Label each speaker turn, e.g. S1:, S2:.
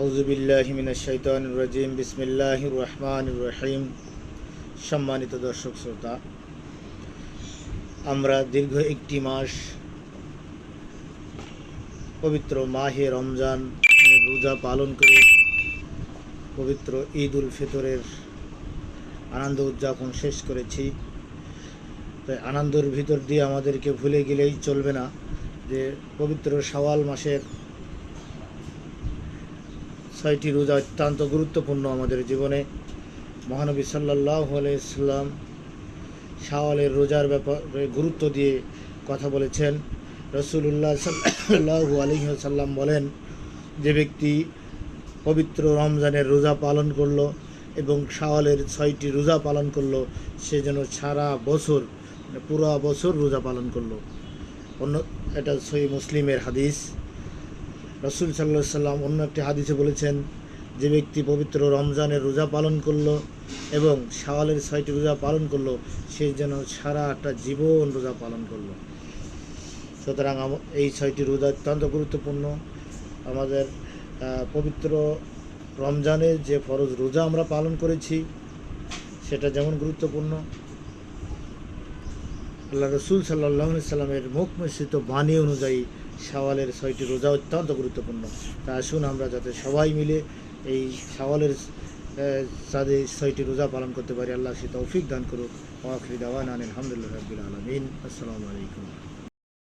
S1: আউযুবিল্লাহি মিনাশ শাইতানির রাজিম বিসমিল্লাহির রহমানির রহিম। সম্মানিত দর্শক শ্রোতা, আমরা দীর্ঘ একটি মাস পবিত্র মাহে রমজান রোজা পালন করে পবিত্র ঈদ উল ফিতরের আনন্দ উদযাপন শেষ করেছি। তাই আনন্দের ভিতর দিয়ে আমাদেরকে ভুলে গেলেই চলবে না যে পবিত্র শাওয়াল মাসের 6টি রোজা অত্যন্ত গুরুত্বপূর্ণ আমাদের জীবনে। মহানবী সাল্লাল্লাহু আলাইহি সাল্লাম শাওয়ালের রোজার ব্যাপারে গুরুত্ব দিয়ে কথা বলেছেন। রাসূলুল্লাহ সাল্লাল্লাহু আলাইহি সাল্লাম বলেন, যে ব্যক্তি পবিত্র রমজানের রোজা পালন করলো এবং শাওয়ালের 6টি রোজা পালন করলো, সে যেন সারা বছর পুরো বছর রোজা পালন করলো। এটা সহিহ মুসলিমের হাদিস। রাসূল সাল্লাল্লাহু আলাইহি সাল্লাম অন্য একটি হাদিসে বলেছেন, যে ব্যক্তি পবিত্র রমজানের রোজা পালন করলো এবং শাওয়ালের 6টি রোজা পালন করলো, সে যেন সারাটা জীবন রোজা পালন করলো। সুতরাং এই 6টি রোজা অত্যন্ত গুরুত্বপূর্ণ। আমাদের পবিত্র রমজানের যে ফরজ রোজা আমরা পালন করেছি সেটা যেমন গুরুত্বপূর্ণ, আল্লাহ রসুল সাল্লাল্লাহু আলাইহি সাল্লামের মুখ নিঃসৃত বাণী অনুযায়ী শাওয়ালের 6টি রোজা অত্যন্ত গুরুত্বপূর্ণ। তা আসুন আমরা যাতে সবাই মিলে এই শাওয়ালের 6টি রোজা পালন করতে পারি। আল্লাহ সে তৌফিক দান করুক। ওয়া আখিরু দাওয়ানা আলহামদুলিল্লাহি রাব্বিল আলামিন। আসসালামু আলাইকুম।